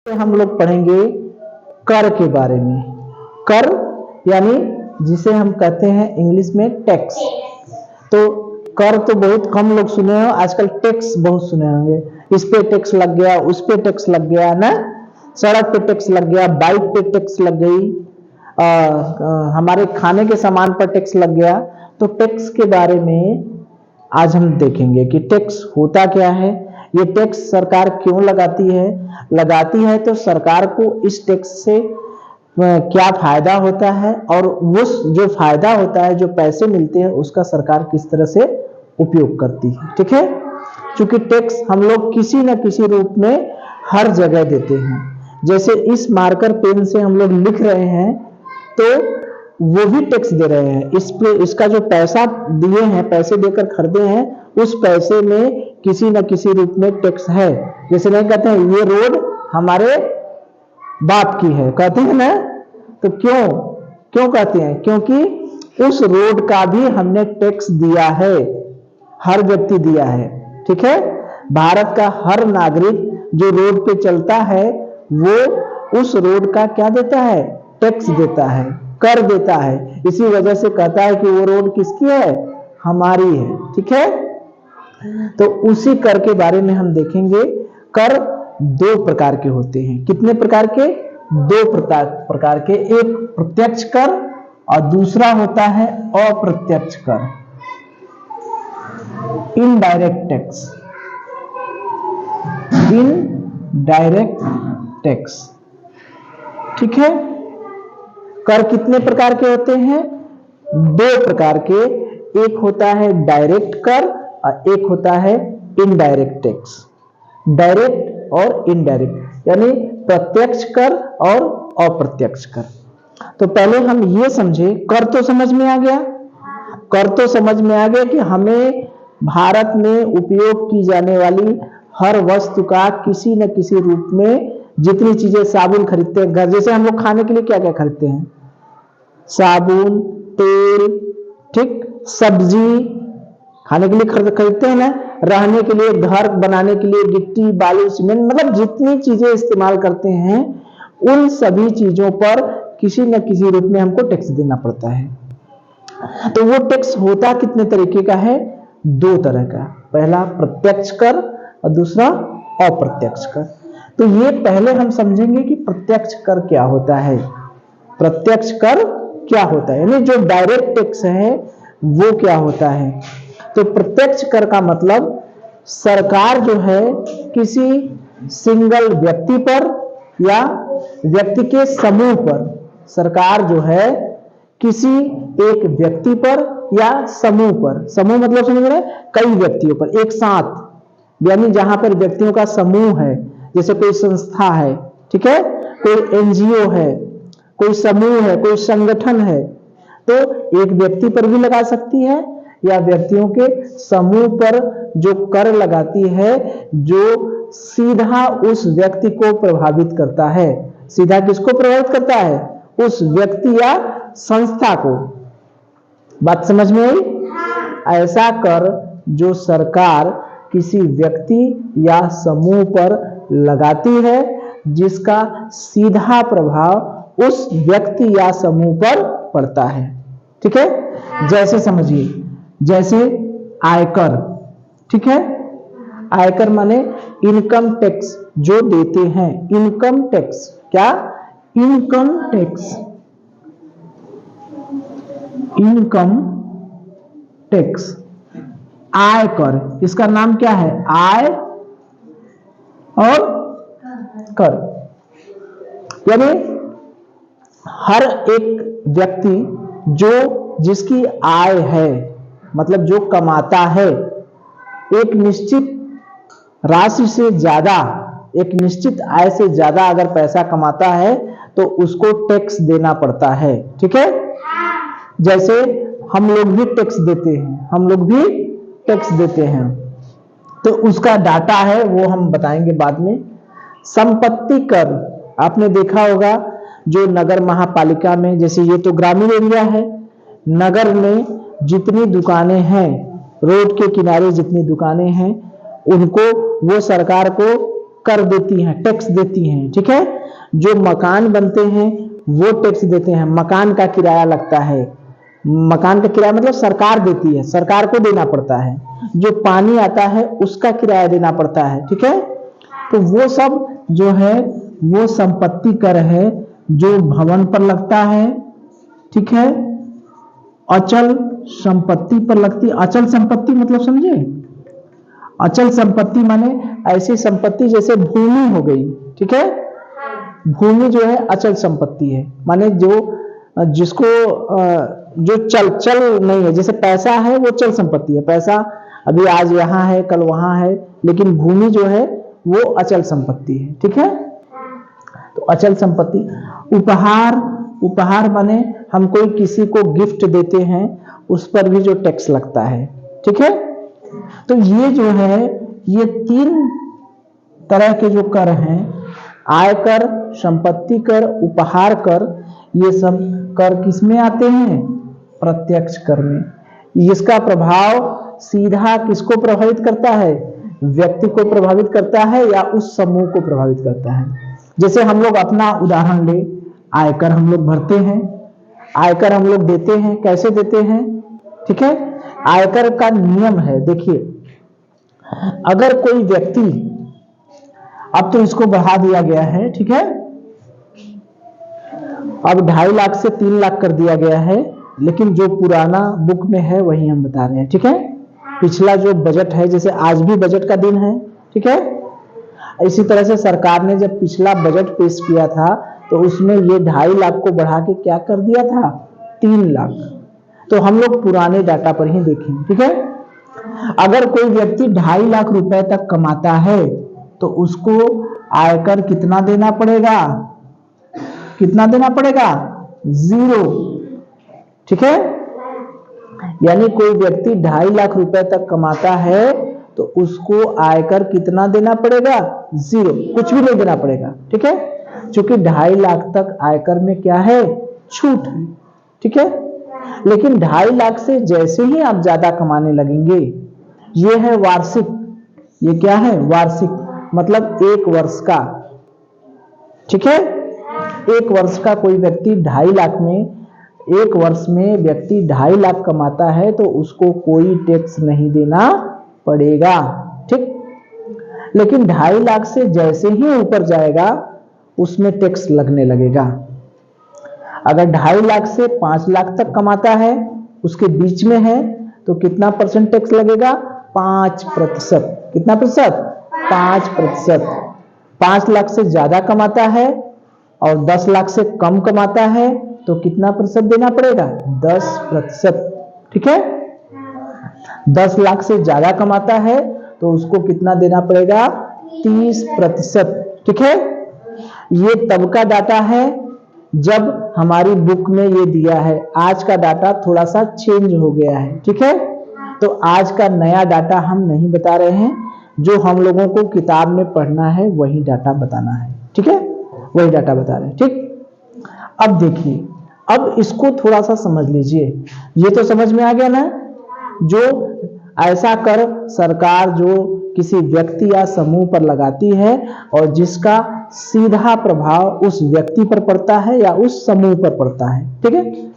हम लोग पढ़ेंगे कर के बारे में। कर यानी जिसे हम कहते हैं इंग्लिश में टैक्स। तो कर तो बहुत कम लोग सुने हो, आजकल टैक्स बहुत सुने होंगे। इस पे टैक्स लग गया, उस पे टैक्स लग गया ना, सड़क पे टैक्स लग गया, बाइक पे टैक्स लग गई, हमारे खाने के सामान पर टैक्स लग गया। तो टैक्स के बारे में आज हम देखेंगे कि टैक्स होता क्या है, ये टैक्स सरकार क्यों लगाती है तो सरकार को इस टैक्स से क्या फायदा होता है, और वो जो फायदा होता है, जो पैसे मिलते हैं, उसका सरकार किस तरह से उपयोग करती है। ठीक है, क्योंकि टैक्स हम लोग किसी न किसी रूप में हर जगह देते हैं। जैसे इस मार्कर पेन से हम लोग लिख रहे हैं तो वो भी टैक्स दे रहे हैं। इस पे इसका जो पैसा दिए हैं, पैसे देकर खरीदे हैं, उस पैसे में किसी न किसी रूप में टैक्स है। जैसे नहीं कहते हैं ये रोड हमारे बाप की है, कहते हैं ना, तो क्यों कहते हैं? क्योंकि उस रोड का भी हमने टैक्स दिया है, हर व्यक्ति दिया है। ठीक है, भारत का हर नागरिक जो रोड पे चलता है वो उस रोड का क्या देता है? टैक्स देता है, कर देता है। इसी वजह से कहता है कि वो रोड किसकी है? हमारी है। ठीक है, तो उसी कर के बारे में हम देखेंगे। कर दो प्रकार के होते हैं। कितने प्रकार के? दो प्रकार के। एक प्रत्यक्ष कर और दूसरा होता है अप्रत्यक्ष कर, इनडायरेक्ट टैक्स। Indirect tax. ठीक है, कर कितने प्रकार के होते हैं? दो प्रकार के। एक होता है डायरेक्ट कर और एक होता है इनडायरेक्ट टैक्स। डायरेक्ट और इनडायरेक्ट यानी प्रत्यक्ष कर और अप्रत्यक्ष कर। तो पहले हम ये समझे, कर तो समझ में आ गया। कर तो समझ में आ गया कि हमें भारत में उपयोग की जाने वाली हर वस्तु का किसी न किसी रूप में, जितनी चीजें साबुन खरीदते हैं घर, जैसे हम लोग खाने के लिए क्या क्या खरीदते हैं? साबुन, तेल, ठीक, सब्जी खाने के लिए खरीदते हैं ना, रहने के लिए, घर बनाने के लिए गिट्टी, बालू, सीमेंट, मतलब जितनी चीजें इस्तेमाल करते हैं उन सभी चीजों पर किसी न किसी रूप में हमको टैक्स देना पड़ता है। तो वो टैक्स होता कितने तरीके का है? दो तरह का। पहला प्रत्यक्ष कर और दूसरा अप्रत्यक्ष कर। तो ये पहले हम समझेंगे कि प्रत्यक्ष कर क्या होता है। प्रत्यक्ष कर क्या होता है, यानी जो डायरेक्ट टैक्स है वो क्या होता है। तो प्रत्यक्ष कर का मतलब सरकार जो है किसी सिंगल व्यक्ति पर या व्यक्ति के समूह पर, सरकार जो है किसी एक व्यक्ति पर या समूह पर, समूह मतलब समझ रहे हैं, कई व्यक्तियों पर एक साथ, यानी जहां पर व्यक्तियों का समूह है, जैसे कोई संस्था है, ठीक है, कोई एनजीओ है, कोई समूह है, कोई संगठन है, तो एक व्यक्ति पर भी लगा सकती है या व्यक्तियों के समूह पर जो कर लगाती है, जो सीधा उस व्यक्ति को प्रभावित करता है। सीधा किसको प्रभावित करता है? उस व्यक्ति या संस्था को। बात समझ में आई? ऐसा कर जो सरकार किसी व्यक्ति या समूह पर लगाती है, जिसका सीधा प्रभाव उस व्यक्ति या समूह पर पड़ता है। ठीक है, जैसे समझिए, जैसे आयकर। ठीक है, आयकर माने इनकम टैक्स जो देते हैं। इनकम टैक्स क्या? इनकम टैक्स, इनकम टैक्स, आयकर, इसका नाम क्या है? आय और कर। यानी हर एक व्यक्ति जो जिसकी आय है, मतलब जो कमाता है, एक निश्चित राशि से ज्यादा, एक निश्चित आय से ज्यादा अगर पैसा कमाता है तो उसको टैक्स देना पड़ता है। ठीक है, जैसे हम लोग भी टैक्स देते हैं, हम लोग भी टैक्स देते हैं, तो उसका डाटा है वो हम बताएंगे बाद में। संपत्ति कर आपने देखा होगा, जो नगर महापालिका में, जैसे ये तो ग्रामीण एरिया है, नगर में जितनी दुकानें हैं, रोड के किनारे जितनी दुकानें हैं, उनको वो सरकार को कर देती हैं, टैक्स देती हैं, ठीक है। जो मकान बनते हैं वो टैक्स देते हैं, मकान का किराया लगता है, मकान का किराया मतलब सरकार देती है, सरकार को देना पड़ता है। जो पानी आता है उसका किराया देना पड़ता है, ठीक है। तो वो सब जो है वो संपत्ति कर है जो भवन पर लगता है, ठीक है। अचल संपत्ति पर लगती है। अचल संपत्ति मतलब समझे? अचल संपत्ति माने ऐसी संपत्ति जैसे भूमि हो गई, ठीक है। भूमि जो है अचल संपत्ति है, माने जो जिसको जो चल नहीं है, जैसे पैसा है वो चल संपत्ति है, पैसा अभी आज यहाँ है कल वहां है, लेकिन भूमि जो है वो अचल संपत्ति है, ठीक है। तो अचल संपत्ति। उपहार, उपहार माने हम कोई किसी को गिफ्ट देते हैं उस पर भी जो टैक्स लगता है, ठीक है। तो ये जो है ये 3 तरह के जो कर हैं, आयकर, संपत्ति कर, उपहार कर, ये सब कर किसमें आते हैं? प्रत्यक्ष कर में। इसका प्रभाव सीधा किसको प्रभावित करता है? व्यक्ति को प्रभावित करता है या उस समूह को प्रभावित करता है। जैसे हम लोग अपना उदाहरण ले, आयकर हम लोग भरते हैं, आयकर हम लोग देते हैं, कैसे देते हैं, ठीक है। आयकर का नियम है, देखिए, अगर कोई व्यक्ति, अब तो इसको बढ़ा दिया गया है, ठीक है, अब 2.5 लाख से 3 लाख कर दिया गया है, लेकिन जो पुराना बुक में है वही हम बता रहे हैं, ठीक है। पिछला जो बजट है, जैसे आज भी बजट का दिन है, ठीक है, इसी तरह से सरकार ने जब पिछला बजट पेश किया था तो उसमें ये 2.5 लाख को बढ़ा के क्या कर दिया था? 3 लाख। तो हम लोग पुराने डाटा पर ही देखें, ठीक है। अगर कोई व्यक्ति 2.5 लाख रुपए तक कमाता है तो उसको आयकर कितना देना पड़ेगा? कितना देना पड़ेगा? 0, ठीक है। यानी कोई व्यक्ति 2.5 लाख रुपए तक कमाता है तो उसको आयकर कितना देना पड़ेगा? 0, कुछ भी नहीं देना पड़ेगा, ठीक है। क्योंकि 2.5 लाख तक आयकर में क्या है? छूट है, ठीक है। लेकिन 2.5 लाख से जैसे ही आप ज्यादा कमाने लगेंगे, ये है वार्षिक, ये क्या है? वार्षिक, मतलब 1 वर्ष का, ठीक है। 1 वर्ष का कोई व्यक्ति 2.5 लाख में, 1 वर्ष में व्यक्ति 2.5 लाख कमाता है तो उसको कोई टैक्स नहीं देना पड़ेगा, ठीक। लेकिन 2.5 लाख से जैसे ही ऊपर जाएगा उसमें टैक्स लगने लगेगा। अगर 2.5 लाख से 5 लाख तक कमाता है, उसके बीच में है, तो कितना परसेंट टैक्स लगेगा? 5%। कितना प्रतिशत? 5%। 5 लाख से ज्यादा कमाता है और 10 लाख से कम कमाता है तो कितना प्रतिशत देना पड़ेगा? 10%, ठीक है। 10 लाख से ज्यादा कमाता है तो उसको कितना देना पड़ेगा? 30%, ठीक है। ये तब का डाटा है जब हमारी बुक में ये दिया है। आज का डाटा थोड़ा सा चेंज हो गया है, ठीक है। तो आज का नया डाटा हम नहीं बता रहे हैं, जो हम लोगों को किताब में पढ़ना है वही डाटा बताना है, ठीक है, वही डाटा बता रहे हैं, ठीक। अब देखिए, अब इसको थोड़ा सा समझ लीजिए। ये तो समझ में आ गया ना, जो ऐसा कर सरकार जो किसी व्यक्ति या समूह पर लगाती है और जिसका सीधा प्रभाव उस व्यक्ति पर पड़ता है या उस समूह पर पड़ता है, ठीक है।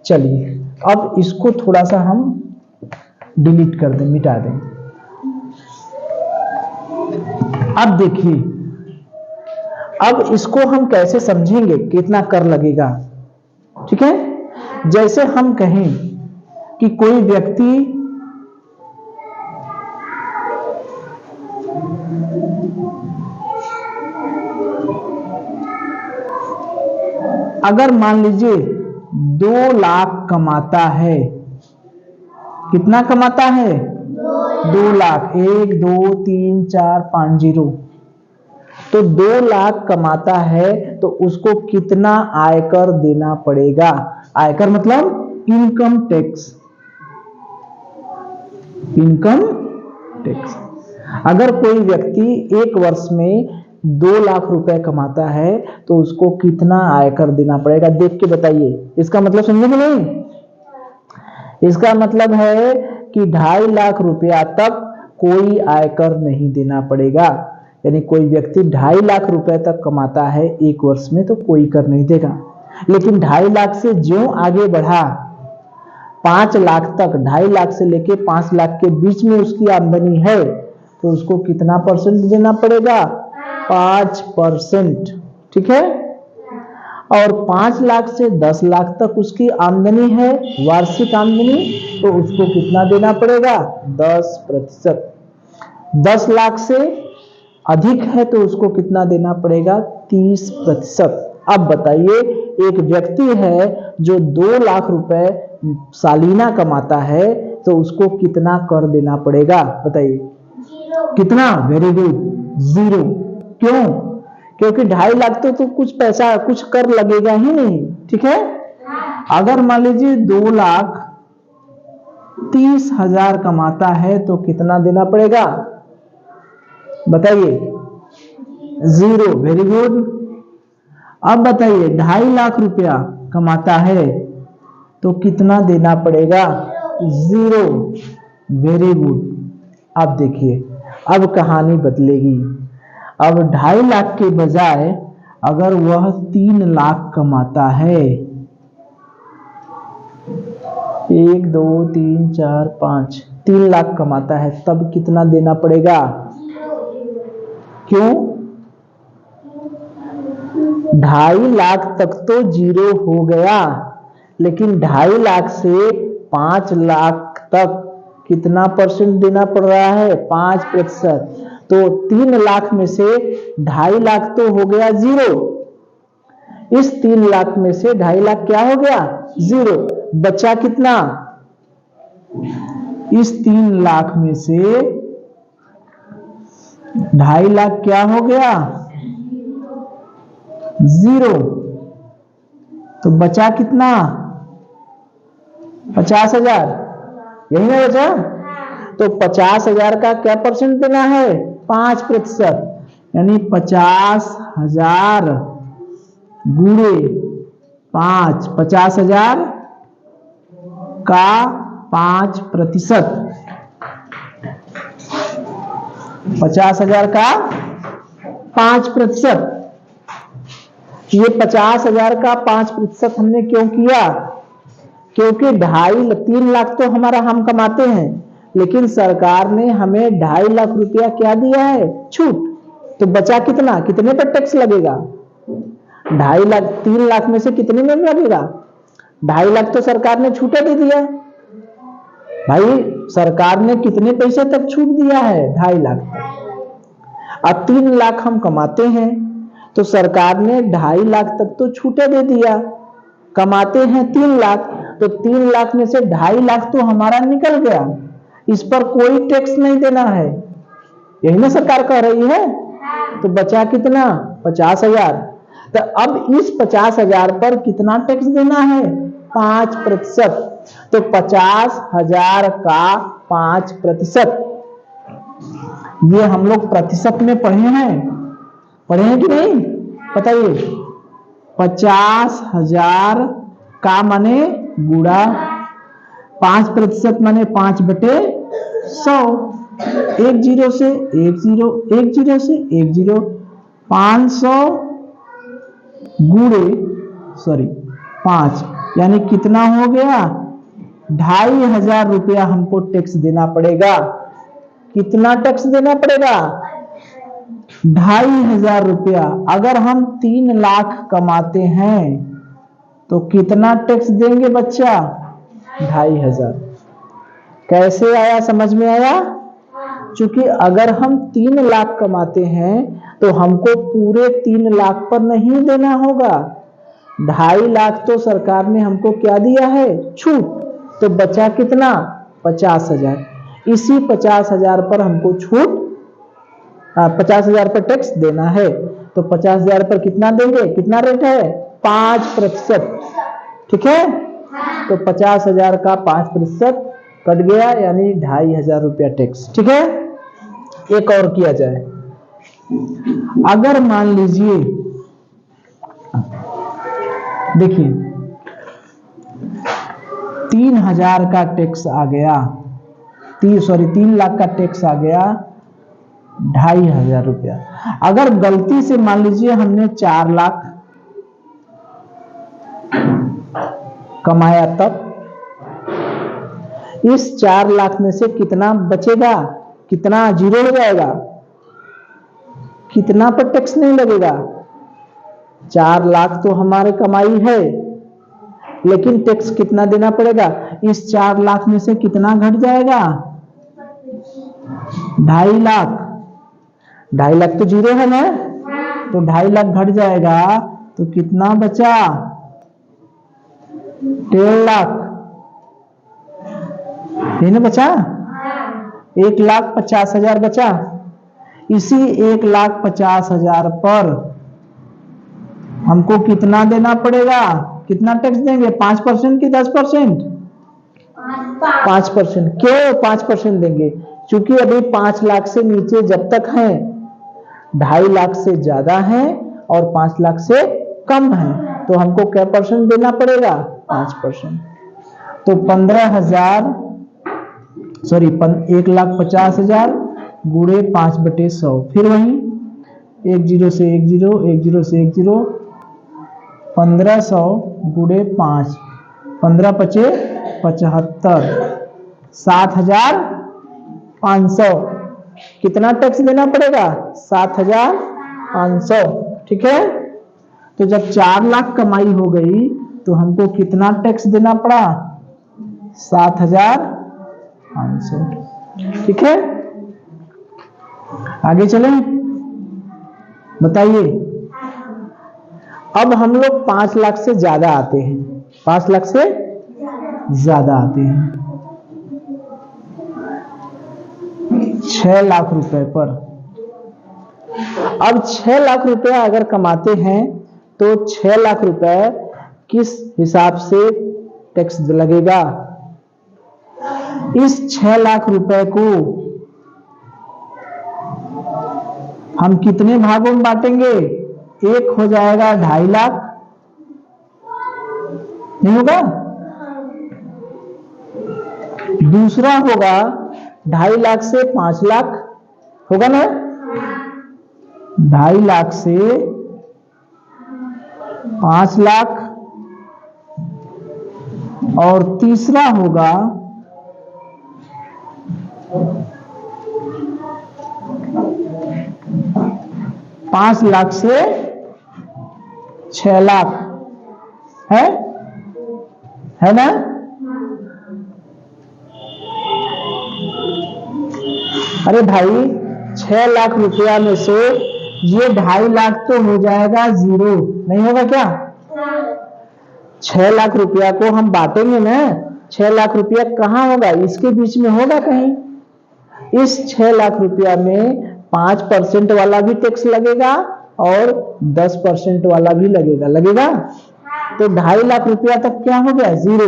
चलिए अब इसको थोड़ा सा हम डिलीट कर दें, मिटा दें। अब देखिए, अब इसको हम कैसे समझेंगे कितना कर लगेगा, ठीक है। जैसे हम कहें कि कोई व्यक्ति अगर मान लीजिए 2 लाख कमाता है, कितना कमाता है? 2 लाख, 1 2 3 4 5 0, तो 2 लाख कमाता है तो उसको कितना आयकर देना पड़ेगा? आयकर मतलब इनकम टैक्स, इनकम टैक्स। अगर कोई व्यक्ति 1 वर्ष में 2 लाख रुपए कमाता है तो उसको कितना आयकर देना पड़ेगा? देख के बताइए। इसका मतलब समझे कि नहीं? इसका मतलब है कि 2.5 लाख रुपया तक कोई आयकर नहीं देना पड़ेगा। यानी कोई व्यक्ति 2.5 लाख रुपए तक कमाता है एक वर्ष में तो कोई कर नहीं देगा, लेकिन 2.5 लाख से ज्यों आगे बढ़ा 5 लाख तक, 2.5 लाख से लेके 5 लाख के बीच में उसकी आमदनी है तो उसको कितना परसेंट देना पड़ेगा? 5%। ठीक है। और 5 लाख से 10 लाख तक उसकी आमदनी है, वार्षिक आमदनी, तो उसको कितना देना पड़ेगा? 10%। 10 लाख से अधिक है तो उसको कितना देना पड़ेगा? 30%। अब बताइए, एक व्यक्ति है जो 2 लाख रुपए सालीना कमाता है तो उसको कितना कर देना पड़ेगा? बताइए कितना? Very good, 0। क्यों? क्योंकि 2.5 लाख तो कुछ पैसा, कुछ कर लगेगा ही नहीं। ठीक है। अगर मान लीजिए 2,30,000 कमाता है तो कितना देना पड़ेगा? बताइए। 0। Very good. अब बताइए 2.5 लाख रुपया कमाता है तो कितना देना पड़ेगा? 0। Very good. अब देखिए, अब कहानी बदलेगी। अब 2.5 लाख के बजाय अगर वह 3 लाख कमाता है, 1 2 3 4 5, 3 लाख कमाता है, तब कितना देना पड़ेगा? क्यों? 2.5 लाख तक तो 0 हो गया, लेकिन 2.5 लाख से 5 लाख तक कितना परसेंट देना पड़ रहा है? 5%। तो 3 लाख में से 2.5 लाख तो हो गया 0। इस 3 लाख में से 2.5 लाख क्या हो गया? 0। बचा कितना? इस 3 लाख में से 2.5 लाख क्या हो गया? 0। तो बचा कितना? 50,000। यही ना बचा? तो 50,000 का क्या परसेंट देना है? 5%। यानी 50,000 गुणे 5, 50,000 का 5%। 50,000 का 5%। ये 50,000 का 5% हमने क्यों किया? क्योंकि 3 लाख तो हमारा हम कमाते हैं, लेकिन सरकार ने हमें 2.5 लाख रुपया क्या दिया है? छूट। तो बचा कितना? कितने पर टैक्स लगेगा? 2.5 लाख, 3 लाख में से कितने में लगेगा? 2.5 लाख तो सरकार ने छूटे दे दिया। भाई सरकार ने कितने पैसे तक छूट दिया है? 2.5 लाख तक। अब 3 लाख हम कमाते हैं तो सरकार ने 2.5 लाख तक तो छूटे दे दिया। कमाते हैं 3 लाख तो 3 लाख में से 2.5 लाख तो हमारा निकल गया, इस पर कोई टैक्स नहीं देना है। यही ना सरकार कह रही है। तो बचा कितना? 50,000। तो अब इस 50,000 पर कितना टैक्स देना है? 5%। तो 50,000 का 5%, ये हम लोग प्रतिशत में पढ़े हैं कि नहीं? बताइए। 50,000 का माने गुणा 5% माने 5/100। 1 0 से 1 0, 1 0 से 1 0, 500 गुणे 5, यानी कितना हो गया? 2,500 रुपया हमको टैक्स देना पड़ेगा। कितना टैक्स देना पड़ेगा? 2,500 रुपया। अगर हम 3 लाख कमाते हैं तो कितना टैक्स देंगे बच्चा? 2,500। कैसे आया? समझ में आया? क्योंकि अगर हम 3 लाख कमाते हैं तो हमको पूरे 3 लाख पर नहीं देना होगा। 2.5 लाख तो सरकार ने हमको क्या दिया है? छूट। तो बचा कितना? 50,000। इसी 50,000 पर हमको छूट, 50,000 पर टैक्स देना है। तो 50,000 पर कितना देंगे? कितना रेट है? 5%। ठीक है। तो 50,000 का 5% कट गया, यानी 2,500 रुपया टैक्स। ठीक है। एक और किया जाए। अगर मान लीजिए, देखिए 3,000 का टैक्स आ गया, 3 लाख का टैक्स आ गया 2,500 रुपया। अगर गलती से मान लीजिए हमने 4 लाख कमाया, तब इस 4 लाख में से कितना बचेगा, कितना जीरो हो जाएगा, कितना पर टैक्स नहीं लगेगा। 4 लाख तो हमारे कमाई है, लेकिन टैक्स कितना देना पड़ेगा, इस 4 लाख में से कितना घट जाएगा, 2.5 लाख। 2.5 लाख तो जीरो है ना, तो 2.5 लाख घट जाएगा, तो कितना बचा, 13 लाख। ये ना बचा, 1,50,000 बचा। इसी 1,50,000 पर हमको कितना देना पड़ेगा, कितना टैक्स देंगे, 5% की 10%? 5%। क्यों 5% देंगे, क्योंकि अभी 5 लाख से नीचे जब तक है, 2.5 लाख से ज्यादा है और 5 लाख से कम है, तो हमको क्या परसेंट देना पड़ेगा, 5%। तो 1,50,000 गुणे 5/100, फिर वही 1 0 से 1 0, 1 0 से 1 0, 1,500 गुणे 5, 15 पचे 75, 7,500। कितना टैक्स देना पड़ेगा, 7,500। ठीक है, तो जब 4 लाख कमाई हो गई तो हमको कितना टैक्स देना पड़ा, 7,500। ठीक है, आगे चलें, बताइए। अब हम लोग 5 लाख से ज्यादा आते हैं, 5 लाख से ज्यादा आते हैं 6 लाख रुपए पर। अब 6 लाख रुपया अगर कमाते हैं तो 6 लाख रुपए किस हिसाब से टैक्स लगेगा, इस 6 लाख रुपए को हम कितने भागों में बांटेंगे, एक हो जाएगा 2.5 लाख, नहीं होगा, दूसरा होगा 2.5 लाख से 5 लाख, होगा ना, 2.5 लाख से 5 लाख, और तीसरा होगा 5 लाख से 6 लाख, है ना। अरे भाई 6 लाख रुपया में से ये 2.5 लाख तो हो जाएगा जीरो, नहीं होगा क्या, 6 लाख रुपया को हम बांटेंगे ना, 6 लाख रुपया कहां होगा, इसके बीच में होगा कहीं। इस 6 लाख रुपया में 5% वाला भी टैक्स लगेगा और 10% वाला भी लगेगा। तो 2.5 लाख रुपया तक क्या हो गया, जीरो।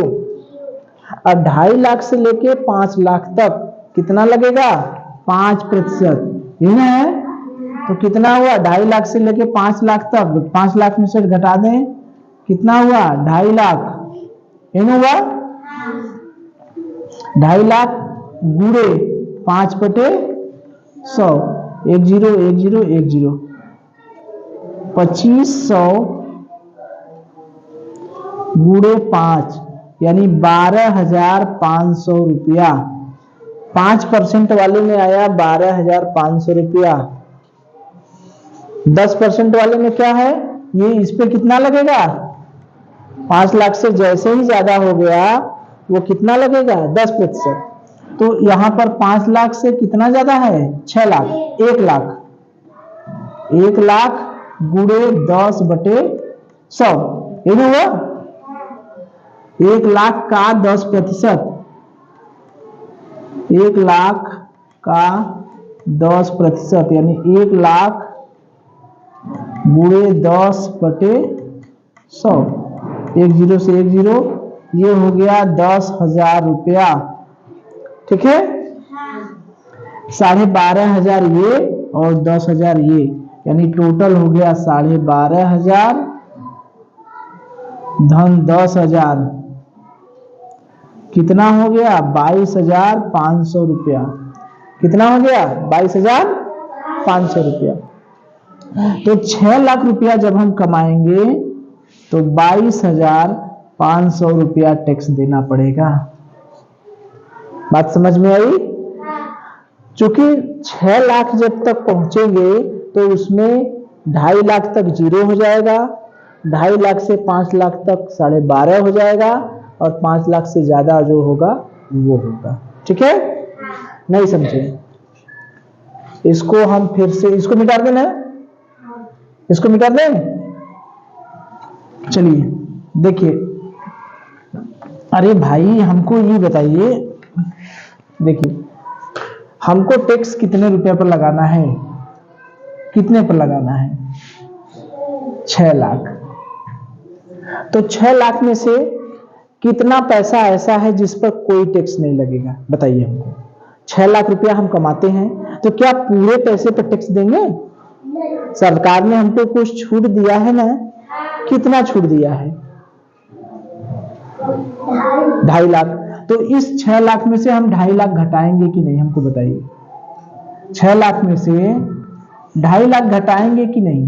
अब 2.5 लाख से लेके 5 लाख तक कितना लगेगा, 5%, ये ना है। तो कितना हुआ, 2.5 लाख से लेके 5 लाख तक, 5 लाख में से घटा दें, कितना हुआ, 2.5 लाख, ये ना हुआ। 2.5 लाख गुणे 5/100, 1 0 1 0 1 0, 2,500 गुणे 5, यानी 12,500 रुपया। 5% वाले में आया 12,500 रुपया। 10% वाले में क्या है, ये इस पे कितना लगेगा, 5 लाख से जैसे ही ज्यादा हो गया वो कितना लगेगा, 10%। तो यहां पर 5 लाख से कितना ज्यादा है, 6 लाख, 1 लाख, 1 लाख गुणे 10/100, ये हुआ 1 लाख का 10%, 1 लाख का 10%, यानी 1 लाख गुणे 10/100, 1 0 से 1 0, ये हो गया 10,000 रुपया। ठीक है, 12,500 ये और 10,000 ये, यानी टोटल हो गया 12,500 धन 10,000, कितना हो गया, 22,500 रुपया। कितना हो गया, 22,000 500 रुपया। तो 6 लाख रुपया जब हम कमाएंगे तो 22,500 रुपया टैक्स देना पड़ेगा। बात समझ में आई? चूंकि 6 लाख जब तक पहुंचेंगे तो उसमें 2.5 लाख तक जीरो हो जाएगा, 2.5 लाख से 5 लाख तक 12.5 हो जाएगा, और 5 लाख से ज्यादा जो होगा वो होगा। ठीक है? नहीं समझे? इसको हम फिर से इसको मिटा देना, इसको मिटा दें। चलिए देखिए, अरे भाई हमको ये बताइए, देखिए हमको टैक्स कितने रुपए पर लगाना है, कितने पर लगाना है? 6 लाख। तो 6 लाख में से कितना पैसा ऐसा है जिस पर कोई टैक्स नहीं लगेगा? बताइए हमको। 6 लाख रुपया हम कमाते हैं तो क्या पूरे पैसे पर टैक्स देंगे? सरकार ने हमको कुछ छूट दिया है ना? कितना छूट दिया है? 2.5 लाख। तो इस 6 लाख में से हम 2.5 लाख घटाएंगे कि नहीं? हमको बताइए। 6 लाख में से 2.5 लाख घटाएंगे कि नहीं?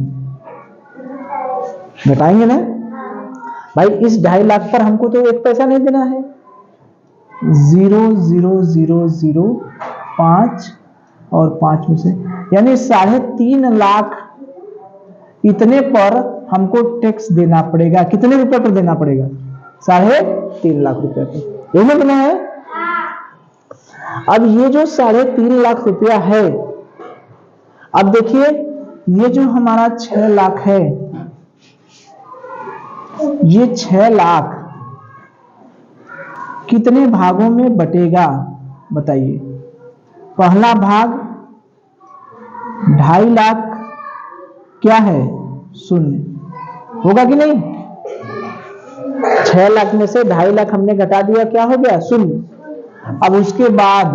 घटाएंगे ना भाई। इस 2.5 लाख पर हमको तो एक पैसा नहीं देना है। 0,0005 और 5 में से यानी 3.5 लाख, इतने पर हमको टैक्स देना पड़ेगा। कितने रुपए पर देना पड़ेगा? 3.5 लाख रुपए पर। यही देना है। अब ये जो 3.5 लाख रुपया है, अब देखिए ये जो हमारा 6 लाख है, ये 6 लाख कितने भागों में बटेगा? बताइए। पहला भाग 2.5 लाख क्या है? 0 होगा कि नहीं? 6 लाख में से 2.5 लाख हमने घटा दिया, क्या हो गया? 0। अब उसके बाद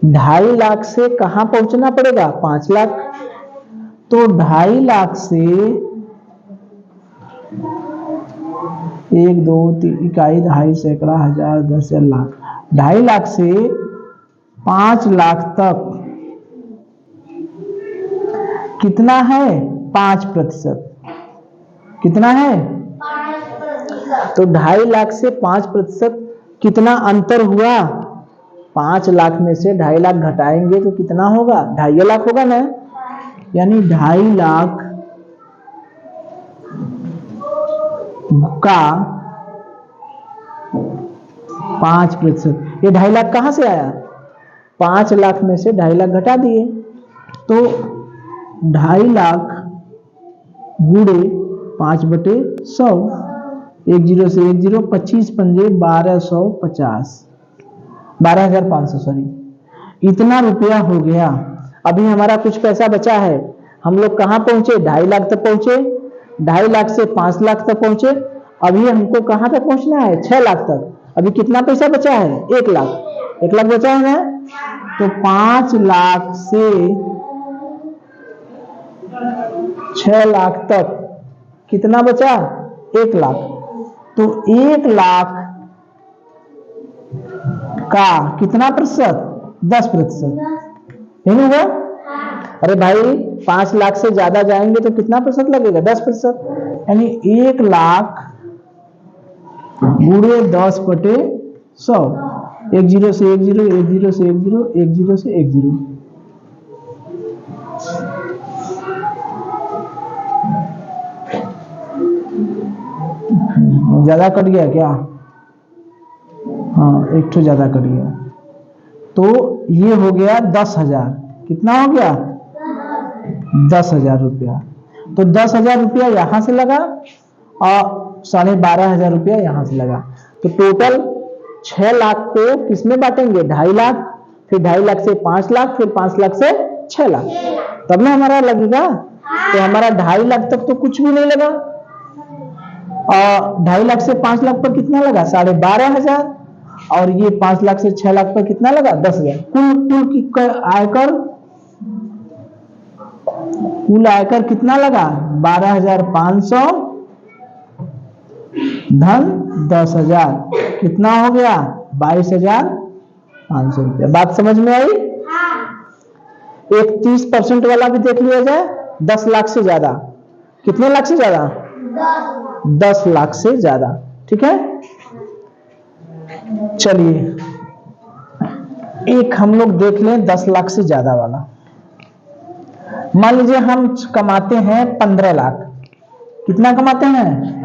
2.5 लाख से कहां पहुंचना पड़ेगा? 5 लाख। तो 2.5 लाख से 1 2 3 इकाई, 2.5 सैकड़ा, 1000, 10,000, लाख। 2.5 लाख से 5 लाख तक कितना है? 5%। कितना है? 5%। तो 2.5 लाख से 5% कितना अंतर हुआ? 5 लाख में से 2.5 लाख घटाएंगे तो कितना होगा? 2.5 लाख होगा ना। यानी 2.5 लाख का 5%। ये 2.5 लाख कहां से आया? 5 लाख में से 2.5 लाख घटा दिए, तो 2.5 लाख गुणे 5/100, 10 से 10, 25 पंजे 1250, 12,500 सॉरी, इतना रुपया हो गया। अभी हमारा कुछ पैसा बचा है। हम लोग कहां पहुंचे? 2.5 लाख तक पहुंचे। 2.5 लाख से 5 लाख तक पहुंचे। अभी हमको कहां तक पहुंचना है? 6 लाख तक। अभी कितना पैसा बचा है? 1 लाख। 1 लाख बचा है ना। तो 5 लाख से 6 लाख तक कितना बचा? 1 लाख। तो 1 लाख का कितना प्रतिशत? 10%। नहीं होगा? अरे भाई 5 लाख से ज्यादा जाएंगे तो कितना प्रतिशत लगेगा? 10%। यानी 1 लाख गुणे 10/100, 10 से 10, 10 से 10, 10 से 10। ज्यादा कट गया क्या? हाँ, एक तो ज्यादा कट गया। तो ये हो गया 10,000। कितना हो गया? 10,000 रुपया। तो 10,000 रुपया यहां से लगा और 12,500 रुपया यहां से लगा। तो टोटल 6 लाख को किसमें बांटेंगे? 2.5 लाख, फिर 2.5 लाख से 5 लाख, फिर 5 लाख से 6 लाख, तब ना हमारा लगेगा। तो हमारा 2.5 लाख तक तो कुछ भी नहीं लगा, और 2.5 लाख से 5 लाख पर कितना लगा? 12,500। और ये 5 लाख से 6 लाख पर कितना लगा? 10,000। कुल आयकर कितना लगा? 12,500 धन 10,000, कितना हो गया? 22,500 रुपया। बात समझ में आई? एक 30% वाला भी देख लिया जाए, 10 लाख से ज्यादा। कितने लाख से ज्यादा? 10 लाख से ज्यादा। ठीक है, चलिए एक हम लोग देख लें 10 लाख से ज्यादा वाला। मान लीजिए हम कमाते हैं 15 लाख। कितना कमाते हैं?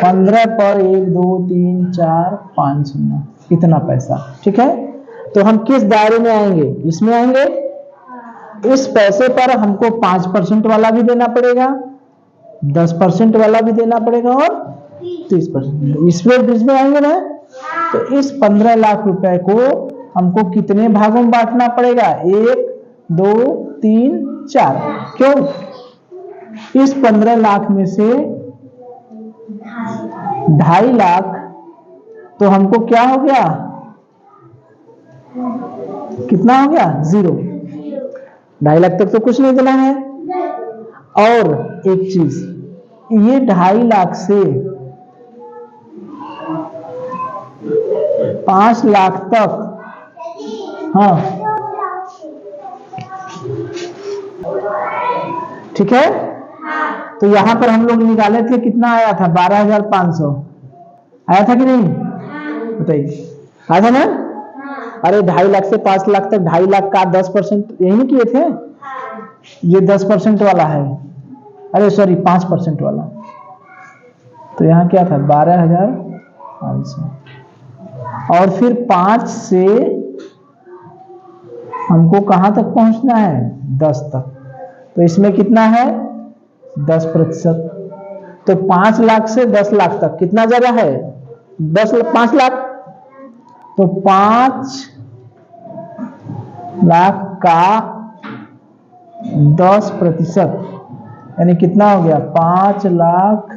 15 पर 1 2 3 4 5 शून्य, इतना पैसा। ठीक है, तो हम किस दायरे में आएंगे? इसमें आएंगे। इस पैसे पर हमको 5% वाला भी देना पड़ेगा, 10% वाला भी देना पड़ेगा और 30%। इसमें बीच में आएंगे ना। तो इस 15 लाख रुपए को हमको कितने भागों में बांटना पड़ेगा? 1 2 3 4। क्यों? इस 15 लाख में से 2.5 लाख तो हमको क्या हो गया? कितना हो गया? 0। 2.5 लाख तक तो कुछ नहीं देना है। और एक चीज, ये 2.5 लाख से 5 लाख तक, हाँ ठीक है। तो यहां पर हम लोग निकाले थे, कितना आया था? 12,500 आया था कि नहीं? बताइए, आया था ना? अरे 2.5 लाख से 5 लाख तक 2.5 लाख का 10% यही नहीं किए थे? ये 10% वाला है, अरे सॉरी 5% वाला। तो यहाँ क्या था? 12,500। और फिर 5 से हमको कहां तक पहुंचना है? 10 तक। तो इसमें कितना है? 10%। तो 5 लाख से 10 लाख तक कितना ज्यादा है? 5 लाख। तो 5 लाख का 10% यानी कितना हो गया? 5 लाख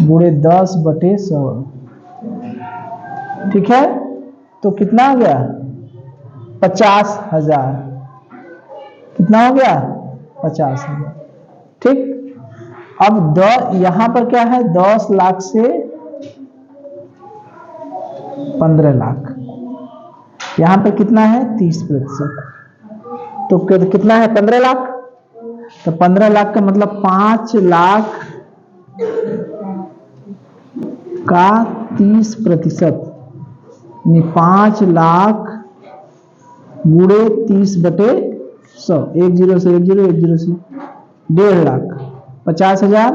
गुणे 10/100। ठीक है, तो कितना हो गया? 50,000। कितना हो गया? 50,000। ठीक, अब यहां पर क्या है? 10 लाख से 15 लाख। यहां पर कितना है? 30%। तो कितना है? 15 लाख। तो 15 लाख का मतलब 5 लाख का 30%, 5 लाख गुणे 30/100। 1 0 से 1 0 1 0 से 1.5 लाख। 50,000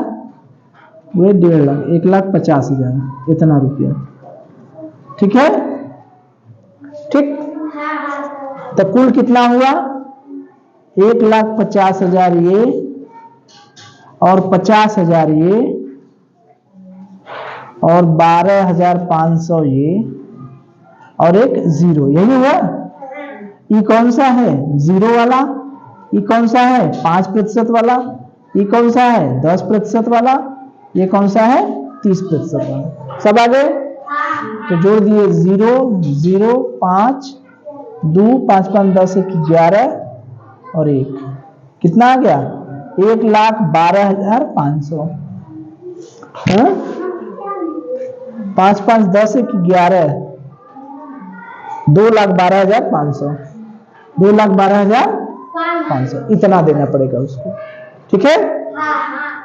गुणे 1.5 लाख, 1,50,000 इतना रुपया। ठीक है, ठीक। तो कुल कितना हुआ? 1,50,000 ये और 50,000 ये और 12,500 ये और एक 0। यही हुआ। ये कौन सा है? 0 वाला। ये कौन सा है? 5% वाला। ये कौन सा है? 10% वाला। ये कौन सा है? 30% वाला। सब आ गए? तो जोड़ दिए 0 0 5 2 5 5 10 1 11 और 1। कितना आ गया? 1,12,500। 5 5 10 1 11 2,12,500। 2,12,500 इतना देना पड़ेगा उसको। ठीक है,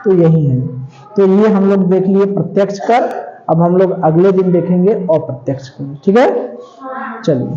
तो यही है। तो ये हम लोग देख लिए प्रत्यक्ष कर। अब हम लोग अगले दिन देखेंगे अप्रत्यक्ष कर। ठीक है, चलिए।